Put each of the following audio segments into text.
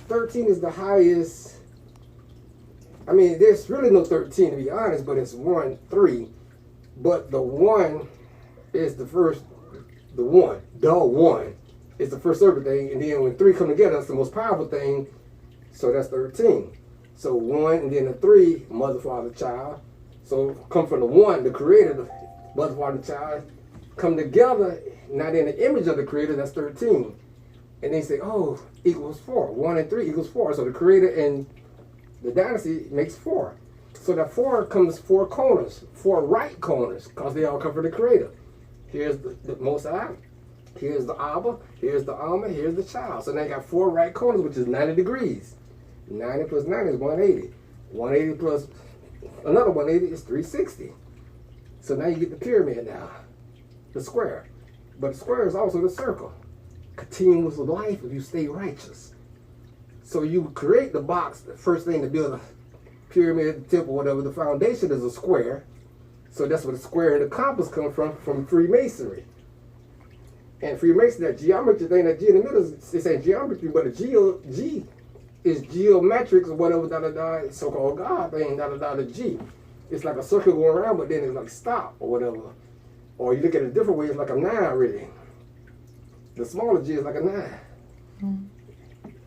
13 is the highest. I mean, there's really no 13 to be honest, but it's 1, 3. But the 1 is the first, the 1 is the first serpent thing. And then when 3 come together, that's the most powerful thing. So that's 13. So 1 and then the 3, mother, father, child. So come from the 1, the creator, the mother, father, child, come together. Now they're in the image of the creator, that's 13. And they say, oh, equals 4. 1 and 3 equals 4. So the creator and the dynasty makes 4. So that 4 comes 4 corners, 4 right corners, because they all come from the creator. Here's the Most High, here's the Abba, here's the Alma, here's the child. So now you got 4 right corners, which is 90 degrees. 90 plus 90 is 180. 180 plus another 180 is 360. So now you get the pyramid now, the square. But the square is also the circle. Continuous life if you stay righteous. So you create the box, the first thing to build a pyramid, temple, whatever, the foundation is a square. So that's where the square and the compass come from Freemasonry. And Freemasonry, that geometry thing, that G in the middle, it's ain't geometry, but the G is geometrics or whatever, so-called God thing, the G. It's like a circle going around, but then it's like stop or whatever. Or you look at it a different way, it's like a 9 really. The smaller G is like a 9. Mm.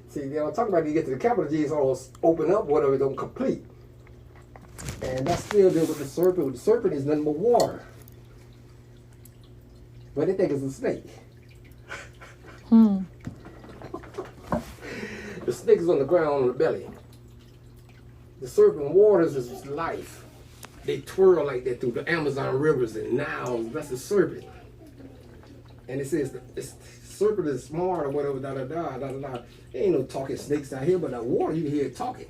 See, they don't talk about it, you get to the capital G, it's all open up, whatever, it don't complete. And that's still there with the serpent. With the serpent is nothing but water. But they think it's a snake. The snake is on the ground on the belly. The serpent waters is life. They twirl like that through the Amazon rivers and Niles. That's the serpent. And it says the serpent is smart or whatever, There ain't no talking snakes out here, but the water, you can hear it talking.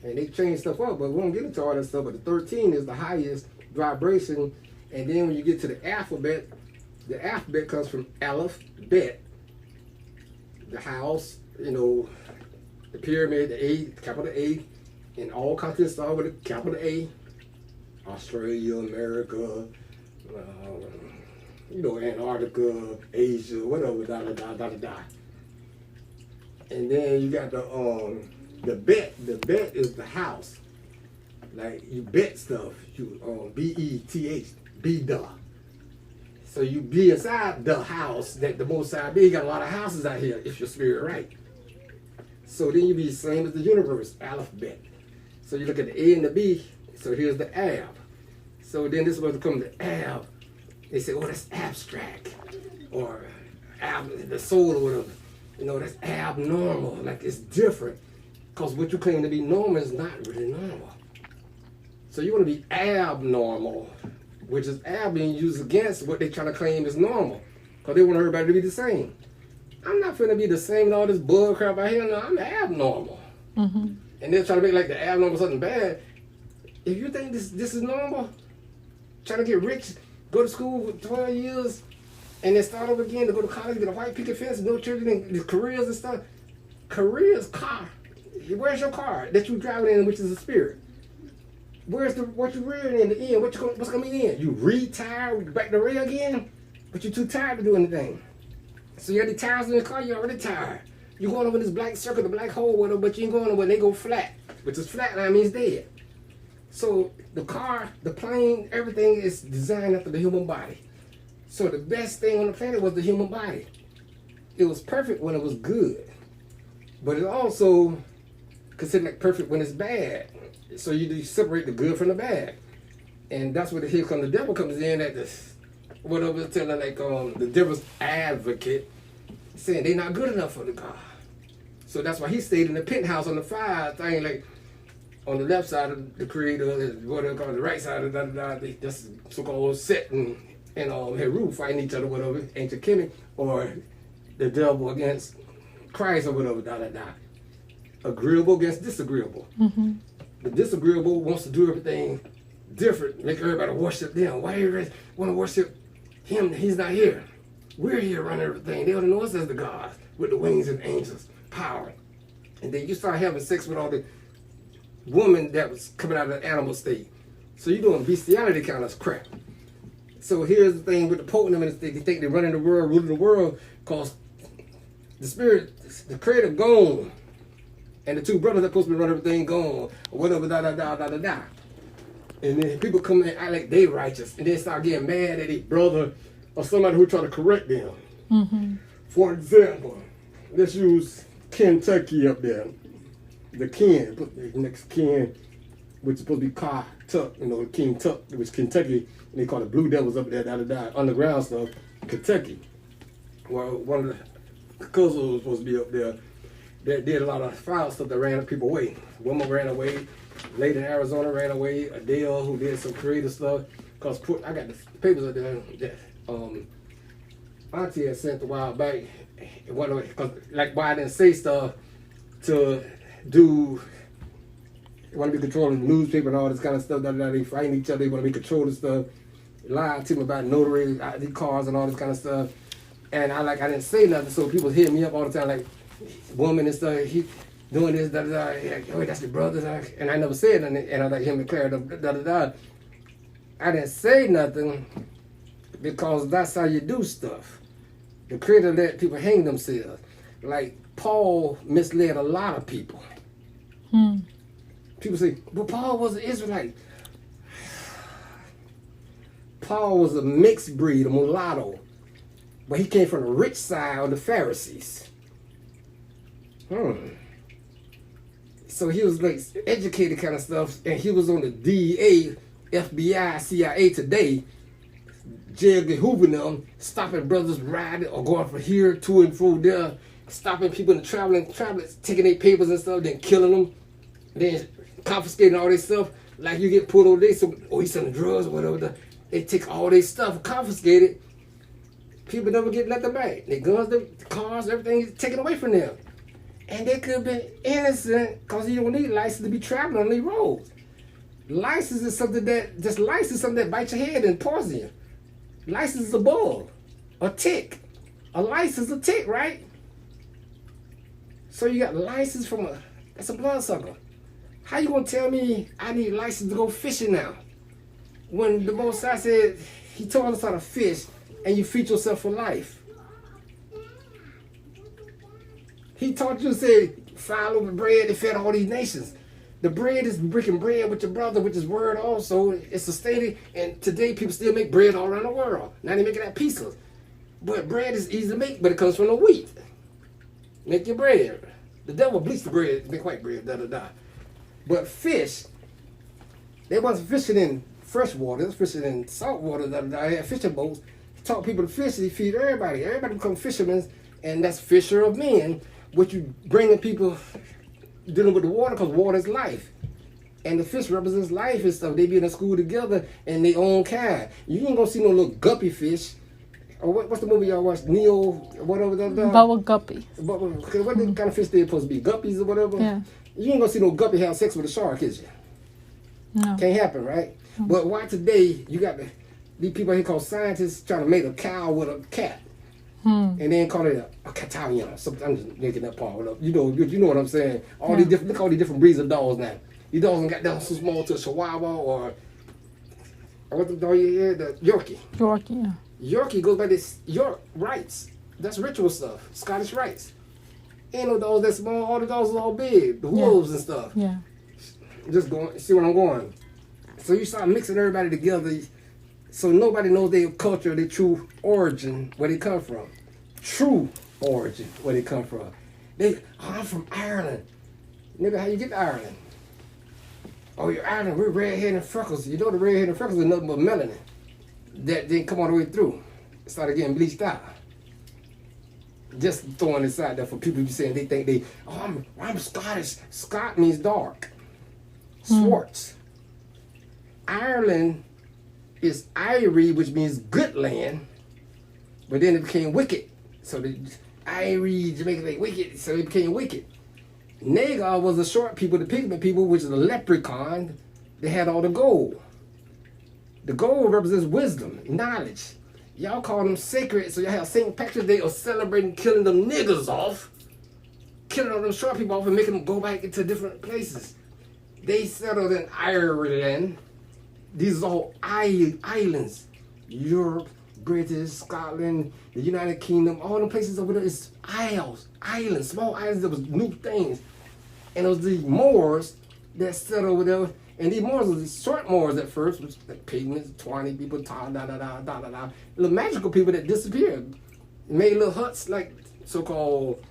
And they change stuff up, but we won't get into all that stuff. But the 13 is the highest vibration. And then when you get to the alphabet comes from Aleph, Bet. The house, the pyramid, the A, capital A, and all continents start with a capital A. Australia, America, Antarctica, Asia, whatever, And then you got the bet. The bet is the house. Like you bet stuff. You B-E-T-H, be the. So you be inside the house that the Most High be. You got a lot of houses out here if your spirit right. So then you be the same as the universe, alphabet. So you look at the A and the B. So here's the ab. So then this is what's come to ab. They say, oh, that's abstract. Or the soul or whatever. That's abnormal. Like it's different. Because what you claim to be normal is not really normal. So you want to be abnormal, which is ab being used against what they trying to claim is normal. Because they want everybody to be the same. I'm not finna be the same in all this bull crap out here. No, I'm abnormal. Mm-hmm. And they're trying to make like the abnormal something bad. If you think this is normal, trying to get rich, go to school for 12 years, and then start over again to go to college, get a white picket fence, no children, and careers and stuff. Careers, car. Where's your car that you driving in, which is a spirit? Where's what you rearing in the end? What's coming in? You retire back to rail again, but you're too tired to do anything. So you got the tires in the car, you're already tired. You're going over this black circle, the black hole, whatever, but you ain't going over and they go flat, which is flat line means dead. So the car, the plane, everything is designed after the human body. So the best thing on the planet was the human body. It was perfect when it was good, but it's also considered like perfect when it's bad. So you separate the good from the bad, and that's where here comes the devil comes in at this, whatever, telling like the devil's advocate, saying they're not good enough for the God. So that's why he stayed in the penthouse on the fire thing, like on the left side of the creator, whatever called the right side of they just so-called set and Heru fighting each other, whatever, ancient Kemet, or the devil against Christ or whatever, agreeable against disagreeable. Mm-hmm. The disagreeable wants to do everything different, make everybody worship them. Why everybody want to worship him? He's not here. We're here running everything. They don't know us as the gods with the wings and angels, power. And then you start having sex with all the woman that was coming out of the animal state. So you're doing bestiality kind of crap. So here's the thing with the Pope and them, they think they're running the world, ruling the world, because The spirit, the creator gone. And the two brothers that supposed to run everything gone. Or whatever, da. And then people come in and act like they righteous. And then start getting mad at their brother or somebody who try to correct them. Mm-hmm. For example, let's use Kentucky up there. The Ken, put the next Ken, which is supposed to be Tuck, King Tuck, which Kentucky, and they call it Blue Devils up there, underground stuff, Kentucky. Well, one of the cousins was supposed to be up there that did a lot of foul stuff that ran people away. Wilma ran away, lady in Arizona ran away, Adele, who did some creative stuff. Because I got the papers up there that Auntie had sent a while back. Because why I didn't say stuff to do, they want to be controlling the newspaper and all this kind of stuff. They fighting each other, they want to be controlling stuff. Lied to me about notary ID cars and all this kind of stuff. And I didn't say nothing, so people hit me up all the time, like, woman and stuff, he doing this, oh, that's the brothers. And I never said nothing, and I let him declare, I didn't say nothing because that's how you do stuff. The creator let people hang themselves. Like, Paul misled a lot of people. People say, but Paul was an Israelite. Paul was a mixed breed, a mulatto. But he came from the rich side of the Pharisees. So he was like educated kind of stuff, and he was on the DEA, FBI, CIA today, J. Hoover them, stopping brothers riding or going from here to and fro there, stopping people and traveling, taking their papers and stuff, then killing them, then confiscating all their stuff. Like you get pulled over there, he's selling drugs or whatever. They take all their stuff, confiscate it. People never get let them back. Their guns, their cars, everything is taken away from them. And they could have been innocent because you don't need a license to be traveling on these roads. License is something that bites your head and poison you. License is a bug, a tick. A license is a tick, right? So you got license that's a bloodsucker. How you gonna tell me I need a license to go fishing now? When the Most High said, he told us how to fish, and you feed yourself for life. He taught you to say, file over bread and fed all these nations. The bread is breaking bread with your brother, which is word also. It's sustaining, and today people still make bread all around the world. Now they make it at pieces. But bread is easy to make, but it comes from the wheat. Make your bread. The devil bleached the bread, make white bread, But fish, they wasn't fishing in fresh water, they was fishing in salt water, They had fishing boats. Taught people to fish, they feed everybody. Everybody become fishermen, and that's fisher of men. What you bringing people dealing with the water, because water is life. And the fish represents life and stuff. They be in a school together and they own kind. You ain't gonna see no little guppy fish. Or what's the movie y'all watched? Neo, whatever. Bubble guppy. What kind of fish they supposed to be? Guppies or whatever? Yeah. You ain't gonna see no guppy have sex with a shark, is you? No. Can't happen, right? But why today you got these people here called scientists trying to make a cow with a cat. And then call it a Catalian. I'm just making that part up. You know what I'm saying? These different, look at all these different breeds of dogs now. These dogs ain't got down so small to a Chihuahua or what the dog you hear? The Yorkie. Yorkie, yeah. Yorkie goes by this York rights. That's ritual stuff. Scottish rights. Ain't no dogs that small. All the dogs are all big. The wolves and stuff. Yeah. Just going. See where I'm going. So you start mixing everybody together. So nobody knows their culture, their true origin, where they come from. True origin, where they come from. I'm from Ireland. Nigga, how you get to Ireland? Oh, you're Ireland, we're redhead and freckles. You know the redhead and freckles are nothing but melanin. That didn't come all the way through. It started getting bleached out. Just throwing this out there for people to be saying they think I'm Scottish. Scot means dark. Swartz. Ireland is Irie, which means good land, but then it became wicked. So the Irie, Jamaican, like wicked, so it became wicked. Nagar was the short people, the pigment people, which is the leprechaun. They had all the gold. The gold represents wisdom, knowledge. Y'all call them sacred, so y'all have St. Patrick's Day of celebrating killing them niggas off, killing all them short people off and making them go back into different places. They settled in Ireland. These are all islands. Europe, British, Scotland, the United Kingdom, all the places over there is islands, small islands that was new things. And it was the Moors that settled over there. And these Moors were these short Moors at first, which like pygmies, 20 people, little magical people that disappeared. Made little huts like so-called,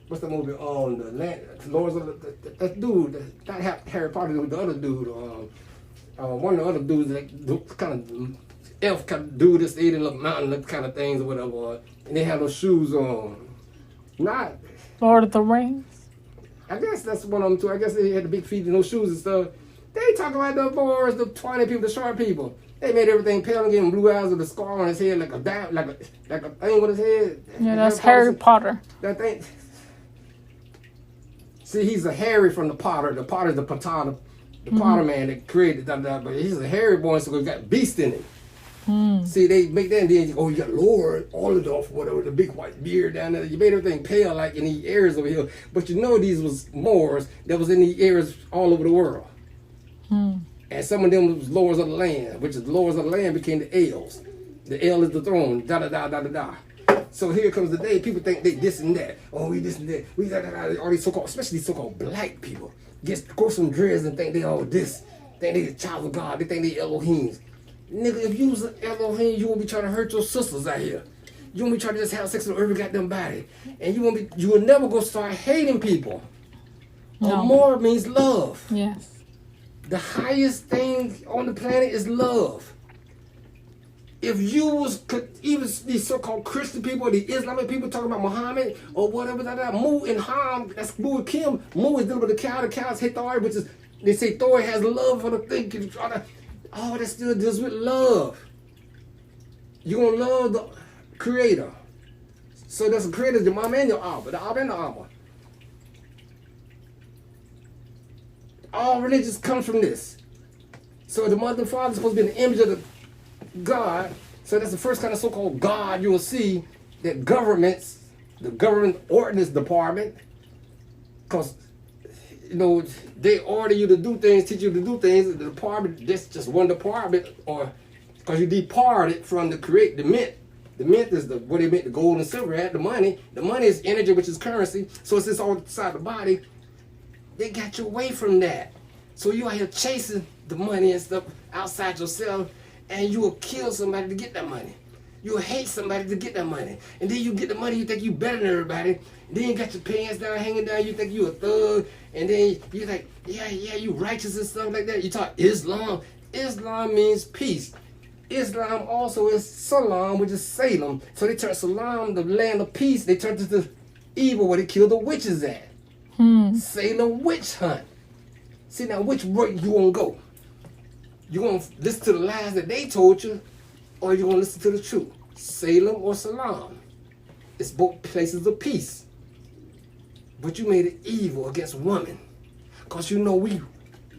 what's the movie on the land, Lords of that dude, not Harry Potter, the other dude, one of the other dudes, that kind of elf kind of dude that stayed in the mountain kind of things or whatever, and they had those shoes on. Not Lord of the Rings. I guess that's one of them too. I guess they had the big feet and those shoes and stuff. They talk about the Moors, the 20 people, the short people. They made everything pale and gave him blue eyes with a scar on his head, like a thing on his head. Yeah, that's Harry Potter. That thing. See, he's a Harry from the Potter. The Potter's the Potter man that created that, but he's a Harry boy, so he got beast in him. See, they make that, and then you got Lord Olidolf, whatever, the big white beard down there. You made everything pale like in the areas over here. But you know these was Moors that was in the areas all over the world. And some of them was lords of the land, which is the lords of the land became the L's. The L is the throne, da-da-da-da-da-da. So here comes the day, people think they this and that. Oh, we this and that. We da-da-da. All these so-called, especially these so-called black people, grow some dreads and think they all this. Think they the child of God. They think they Elohims. Nigga, if you was an Elohim, you won't be trying to hurt your sisters out here. You won't be trying to just have sex with every goddamn body. And you will never go start hating people. No. More means love. Yes. The highest thing on the planet is love. If you was, even these so-called Christian people, the Islamic people talking about Muhammad or whatever, Mu and Ham, that's Mu and Kim. Mu is dealing with the cows hate Thor, which is, they say Thor has love for the thing. Oh, that still deals with love. You're going to love the Creator. So that's the Creator, the Mama and your Abba, the Abba and the Amma. All religions come from this. So the mother and father is supposed to be in the image of the God. So that's the first kind of so-called God you will see that governments, the government ordinance department, because, you know, they order you to do things, teach you to do things. The department, that's just one department, or because you departed from the mint. The mint is where they make the gold and silver at, the money. The money is energy, which is currency. So it's just all inside the body. They got you away from that. So you out here chasing the money and stuff outside yourself, and you will kill somebody to get that money. You will hate somebody to get that money. And then you get the money, you think you better than everybody. And then you got your pants down, hanging down, you think you a thug. And then you like, yeah, you righteous and stuff like that. You talk Islam. Islam means peace. Islam also is Salam, which is Salem. So they turned Salam, the land of peace, they turned it to evil where they killed the witches at. Salem witch hunt. See, now which way you gonna go? You gonna listen to the lies that they told you, or you gonna listen to the truth? Salem or Salam? It's both places of peace. But you made it evil against woman. Because you know we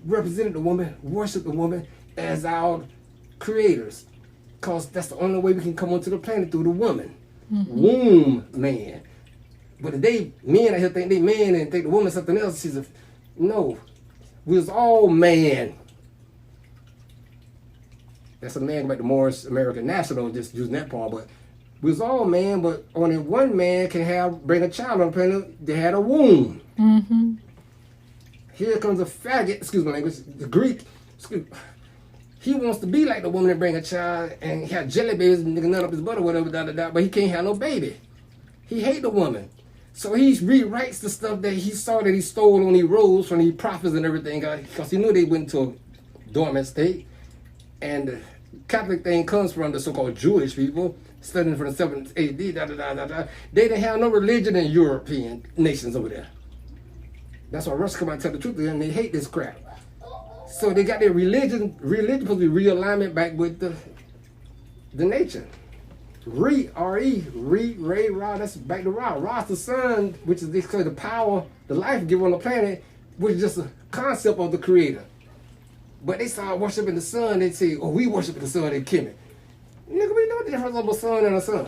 represented the woman, worship the woman as our creators. Because that's the only way we can come onto the planet, through the woman. Womb man. But today, men out here think they man and think the woman something else. No. We was all man. That's a man about the Morris American National, just using that part. But we was all man, but only one man can bring a child on the planet that had a womb. Here comes a faggot, excuse my language, the Greek. He wants to be like the woman that bring a child and have jelly babies and nut up his butt or whatever, but he can't have no baby. He hate the woman. So he rewrites the stuff that he saw that he stole when he rose from the prophets and everything, because he knew they went into a dormant state. And the Catholic thing comes from the so-called Jewish people, studying from the 7th AD, They didn't have no religion in European nations over there. That's why Russia come out and tell the truth to them, and they hate this crap. So they got their religion supposed to be realignment back with the nature. Re, Ra, that's back to Ra. Ra's the sun, which is the power, the life given on the planet, which is just a concept of the Creator. But they started worshiping the sun, they say, oh, we worship the sun in Kemet. Nigga, we know the difference of a sun and a sun.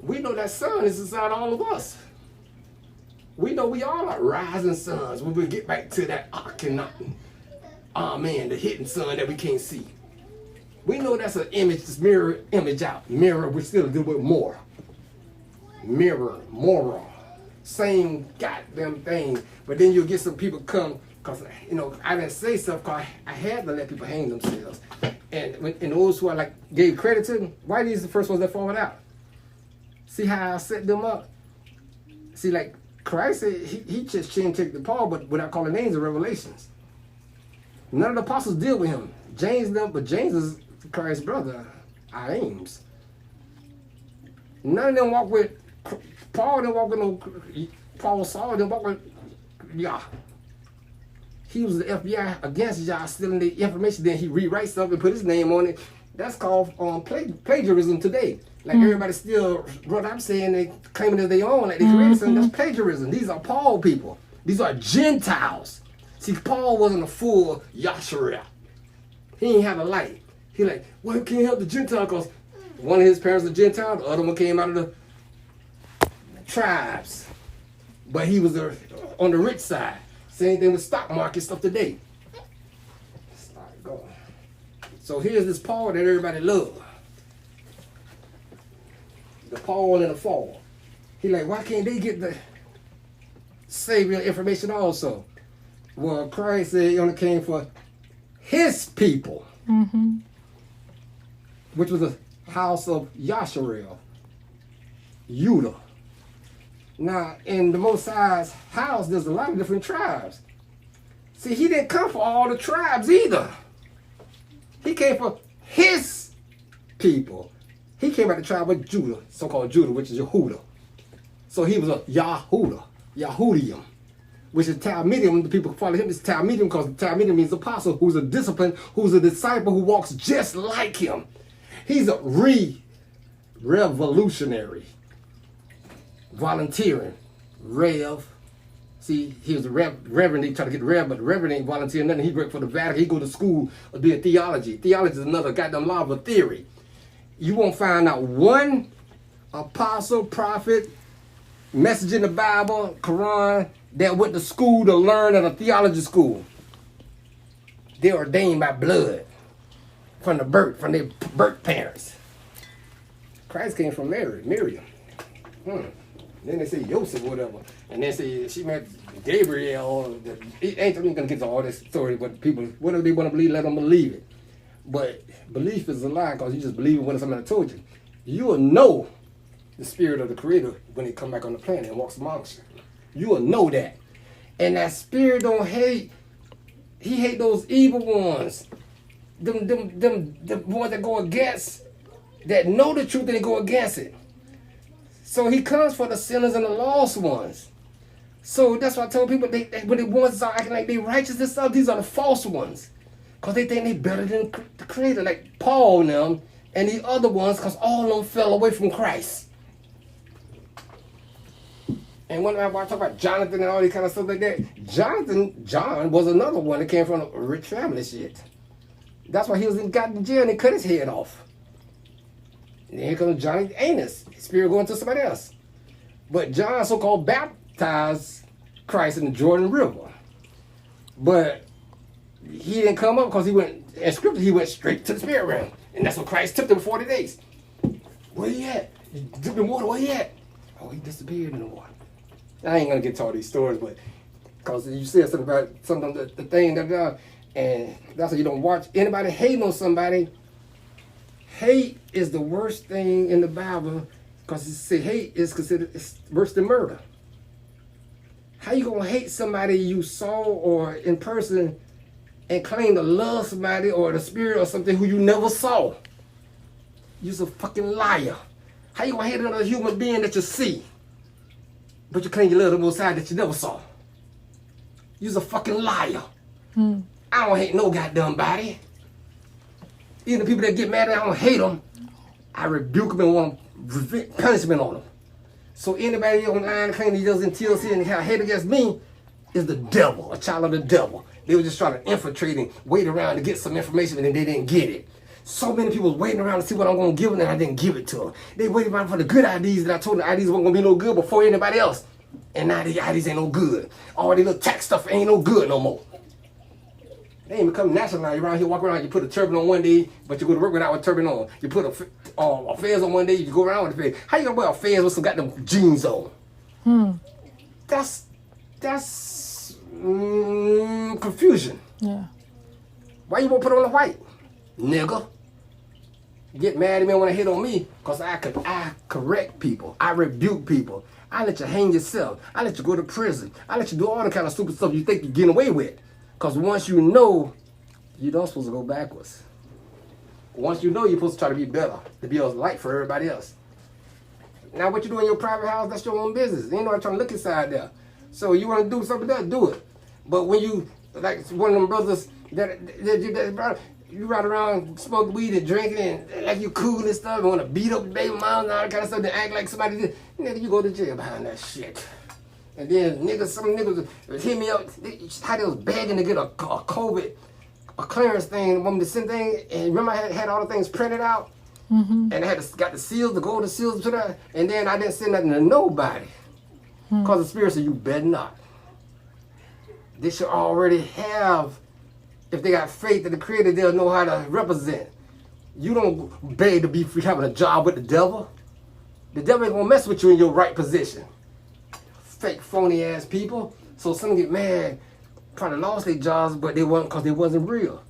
We know that sun is inside all of us. We know we all are rising suns when we get back to that Akhenaten. Amen, the hidden sun that we can't see. We know that's an image, this mirror image out. Mirror, we still do with more. Mirror, moral. Same goddamn thing. But then you'll get some people come, because, you know, I didn't say stuff because I had to let people hang themselves. And those who I like gave credit to, why are these the first ones that fallen out? See how I set them up? See, like Christ said, he just cherry-picked the Paul, but without calling names or revelations. None of the apostles deal with him. James them, but James is Christ's brother, our aims. None of them walk with Paul. Didn't walk with no Paul Saul. Didn't walk with Yah. He was the FBI against Yah, stealing the information. Then he rewrites stuff and put his name on it. That's called plagiarism today. Like everybody still, what I'm saying, they claiming that they own, like they created something. That's plagiarism. These are Paul people. These are Gentiles. See, Paul wasn't a full Yahshua. He didn't have a light. He like, well, he can't help the Gentile because one of his parents was a Gentile, the other one came out of the tribes. But he was on the rich side. Same thing with stock market stuff today. Start going. So here's this Paul that everybody loves. The Paul in the fall. He like, why can't they get the Savior information also? Well, Christ said he only came for his people, which was the house of Yasharel, Judah. Now, in the Most High's house, there's a lot of different tribes. See, he didn't come for all the tribes either. He came for his people. He came out the tribe of Judah, so-called Judah, which is Yehuda. So he was a Yahudium, which is Talmudim. The people who follow him is Talmudim because Talmudim means apostle, who's a discipline, who's a disciple who walks just like him. He's a revolutionary. Volunteering. Rev. See, he was a reverend. He tried to get rev, but the reverend ain't volunteering nothing. He worked for the Vatican. He go to school to be a theology. Theology is another goddamn law of a theory. You won't find out one apostle, prophet, message in the Bible, Quran, that went to school to learn at a theology school. They're ordained by blood from their birth parents. Christ came from Miriam. Then they say Joseph or whatever. And then say she met Gabriel. Ain't even gonna get to all this story, but people, whatever they want to believe, let them believe it. But belief is a lie because you just believe it when somebody told you. You will know the spirit of the Creator when he come back on the planet and walks amongst you. You will know that. And that spirit don't hate. He hate those evil ones. Them ones that go against, that know the truth and they go against it. So he comes for the sinners and the lost ones. So that's why I tell people, when the ones are acting like they righteous and stuff, these are the false ones. Because they think they better than the Creator, like Paul and them, and the other ones, because all of them fell away from Christ. And when I talk about Jonathan and all these kind of stuff like that, John was another one that came from a rich family shit. That's why he got in jail and they cut his head off. And here comes Johnny Anus, spirit going to somebody else. But John so-called baptized Christ in the Jordan River. But he didn't come up because he went straight to the spirit realm. And that's what Christ took him 40 days. Where he at? He dipped in water, where he at? Oh, he disappeared in the water. I ain't gonna get to all these stories, but because you said something about the thing that and that's why you don't watch anybody hating on somebody. Hate is the worst thing in the Bible because it says hate is considered worse than murder. How you gonna hate somebody you saw or in person and claim to love somebody or the spirit or something who you never saw? You're a fucking liar. How you gonna hate another human being that you see, but you claim you love the Most High that you never saw? You're a fucking liar. I don't hate no goddamn body. Even the people that get mad at me, I don't hate them. I rebuke them and want punishment on them. So anybody online claiming he doesn't TLC and have hate against me is the devil, a child of the devil. They were just trying to infiltrate and wait around to get some information and they didn't get it. So many people was waiting around to see what I'm going to give them and I didn't give it to them. They waited around for the good ideas that I told them the ideas weren't going to be no good before anybody else. And now the ideas ain't no good. All the little tax stuff ain't no good no more. They ain't become national now. You around here, walk around, you put a turban on one day, but you go to work without a turban on. You put a fez on one day, you go around with a fez. How you gonna wear a fez with some goddamn jeans on? That's confusion. Yeah. Why you won't put on the white? Nigga. Get mad at me when I hit on me, because I correct people. I rebuke people. I let you hang yourself. I let you go to prison. I let you do all the kind of stupid stuff you think you're getting away with. Because once you know, you don't supposed to go backwards. Once you know, you're supposed to try to be better, to be a light for everybody else. Now, what you do in your private house, that's your own business. You ain't nobody trying to look inside there. So you want to do something else, do it. But when you, like one of them brothers, that you ride around, smoke weed and drinking and like you cool and stuff, and want to beat up the baby mom and all that kind of stuff, and act like somebody did, nigga, you go to jail behind that shit. And then some niggas hit me up, how they was begging to get a COVID, a clearance thing, want me to send thing, and remember I had all the things printed out? And I got the seals, the golden seals to that, and then I didn't send nothing to nobody. Because the Spirit said, you better not. They should already have, if they got faith in the Creator, they'll know how to represent. You don't beg to be free having a job with the devil. The devil ain't gonna mess with you in your right position. Fake, phony ass people. So some get mad, probably lost their jobs, but they wasn't because they wasn't real.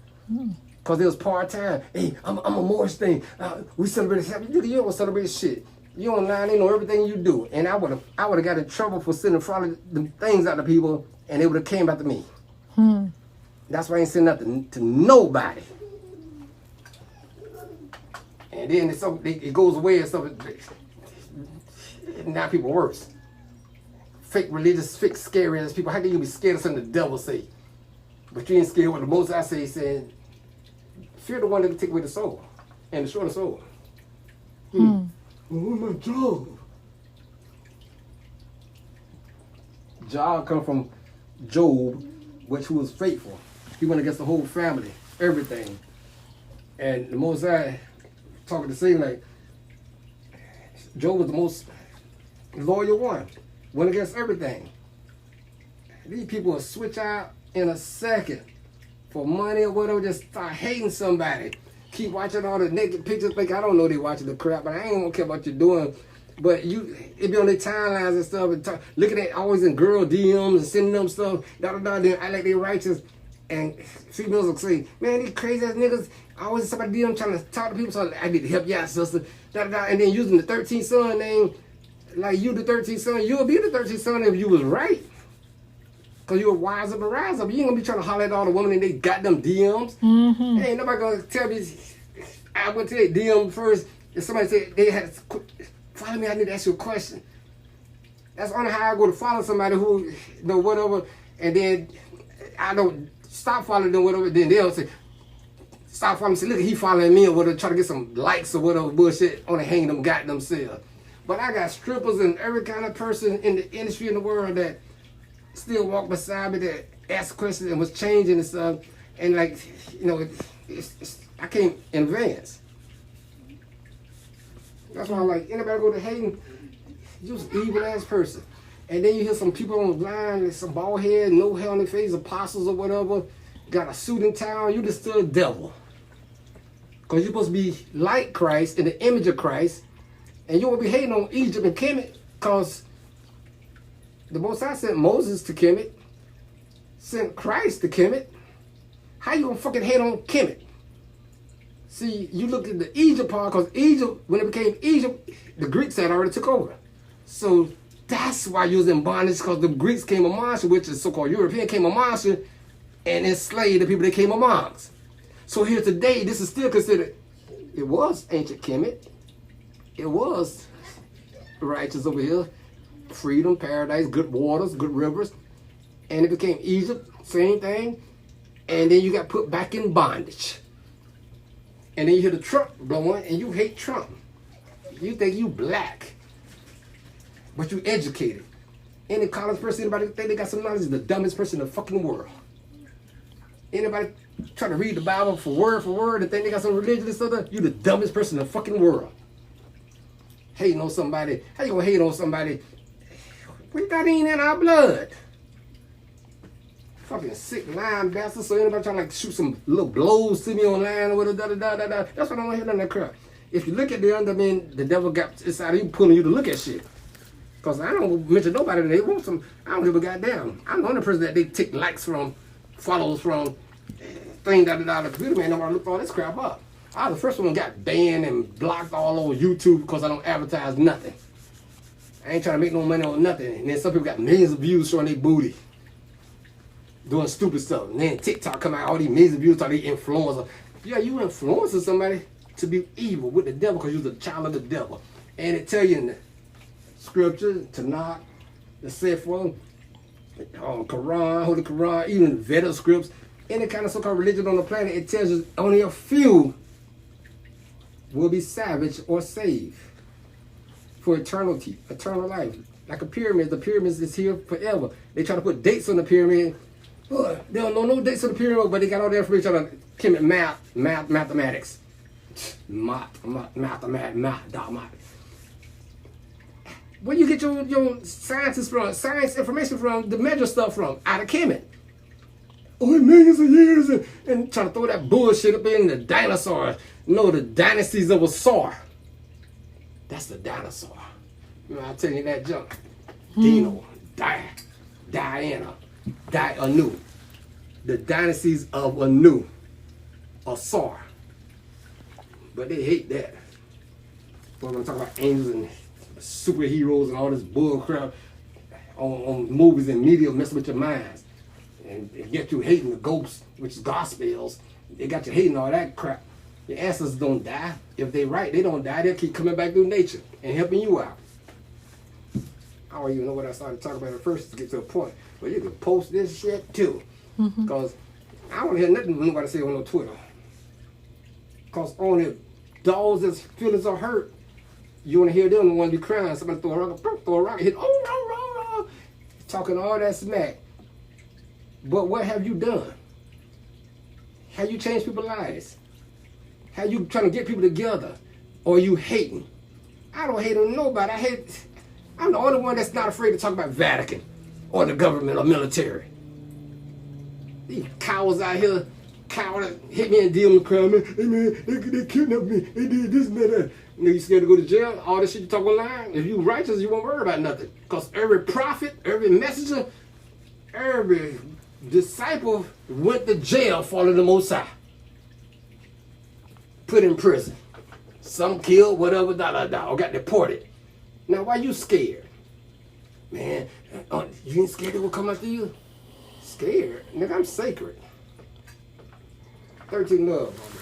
Because it was part-time. Hey, I'm a Morris thing. We celebrate it. You don't celebrate shit. You online, they know everything you do. And I would have got in trouble for sending probably the things out to people, and they would have came after me. That's why I ain't sending nothing to nobody. And then it goes away and stuff. Now people worse. Fake religious, fake scary ass people. How can you be scared of something the devil say? But you ain't scared what the Most I say, saying, fear the one that can take away the soul and destroy the soul. Well, where's my job? Job come from Job, which who was faithful. He went against the whole family, everything. And the Most High talking to say like, Job was the most loyal one. Went against everything. These people will switch out in a second for money or whatever, just start hating somebody. Keep watching all the naked pictures, think I don't know they watching the crap, but I ain't gonna care what you're doing. But it be on their timelines and stuff, and looking at always in girl DMs and sending them stuff, then I like they righteous. And females will say, man, these crazy ass niggas, always somebody DM trying to talk to people, so I need to help you out, sister. And then using the 13th son name, like you the 13th son, you'll be the 13th son if you was right. Because you're wise up and rise up. You ain't going to be trying to holler at all the women and they got them DMs. Ain't nobody going to tell me, I went to their DM first, and somebody said they had to, follow me, I need to ask you a question. That's only how I go to follow somebody who, whatever, and then I don't stop following them, whatever, then they'll say, stop following me, say, look, he following me, or whatever, try to get some likes or whatever bullshit on the hang them goddamn self. But I got strippers and every kind of person in the industry in the world that still walk beside me that ask questions and was changing and stuff. And like, I came in advance. That's why I'm like, anybody go to hating, you're just an evil ass person. And then you hear some people online, some bald head, no hair on their face, apostles or whatever, got a suit and tie on, you just still a devil. Because you're supposed to be like Christ, in the image of Christ, and you won't be hating on Egypt and Kemet, because the Most High sent Moses to Kemet, sent Christ to Kemet. How you gonna fucking hate on Kemet? See, you look at the Egypt part, because Egypt, when it became Egypt, the Greeks had already took over. So that's why you was in bondage, because the Greeks came amongst you, which is so-called European, came amongst you, and enslaved the people they came amongst. So here today, this is still considered, it was ancient Kemet. It was righteous over here. Freedom, paradise, good waters, good rivers. And it became Egypt, same thing. And then you got put back in bondage. And then you hear the Trump blowing and you hate Trump. You think you black. But you educated. Any college person, anybody think they got some knowledge is the dumbest person in the fucking world. Anybody try to read the Bible for word and think they got some religion and stuff, you the dumbest person in the fucking world. Hating on somebody. How you gonna hate on somebody? We got in our blood. Fucking sick lying bastard. So anybody trying to like shoot some little blows to me online or whatever, that's what I don't want to hear none of that crap. If you look at the underman, the devil got inside of you pulling you to look at shit. Cause I don't mention nobody that they want some. I don't give a goddamn. I'm the only person that they take likes from, follows from, thing The computer man nobody look all this crap up. I was the first one that got banned and blocked all over YouTube because I don't advertise nothing. I ain't trying to make no money on nothing. And then some people got millions of views showing their booty. Doing stupid stuff. And then TikTok come out, all these millions of views, all these influencers. Yeah, you influencing somebody to be evil with the devil because you're the child of the devil. And it tell you in the scripture, Tanakh, the Sefer, Quran, Holy Quran, even Veda scripts, any kind of so-called religion on the planet, it tells you only a few will be savage or saved for eternity, eternal life. Like a pyramid, the pyramids is here forever. They try to put dates on the pyramid. Oh, they don't know no dates on the pyramid, but they got all the information on mathematics. Mathematics. Where you get your scientists from, science information from, to measure stuff from? Out of Kemet. Oh, millions of years and trying to throw that bullshit up in the dinosaurs. No, the dynasties of a Asar. That's the dinosaur. You know, I'll tell you that junk. Dino, Diana, Anu. The dynasties of Anu, Asar. But they hate that. When I'm talking about angels and superheroes and all this bull crap on movies and media messing with your minds. And get you hating the ghosts, which is gospels. They got you hating all that crap. Your ancestors don't die. If they right, they don't die. They'll keep coming back through nature and helping you out. I don't even know what I started talking about at first to get to a point. But you can post this shit too. Because I don't hear nothing nobody say on no Twitter. Because only those that's feelings are hurt, you want to hear them the ones be crying. Somebody throw a rock, hit, oh, talking all that smack. But what have you done? Have you changed people's lives? Have you trying to get people together? Or are you hating? I don't hate on nobody. I'm the only one that's not afraid to talk about Vatican or the government or military. These cowards out here, coward hit me and deal with crime. Hey man, they kidnapped me. They did this and that. You scared to go to jail? All this shit you talk online? If you righteous, you won't worry about nothing. Because every prophet, every messenger, every disciple went to jail following the Most High. Put in prison. Some killed, whatever, or got deported. Now, why you scared? Man, you ain't scared it will come after you? Scared? Nigga, I'm sacred. 13 love, mama.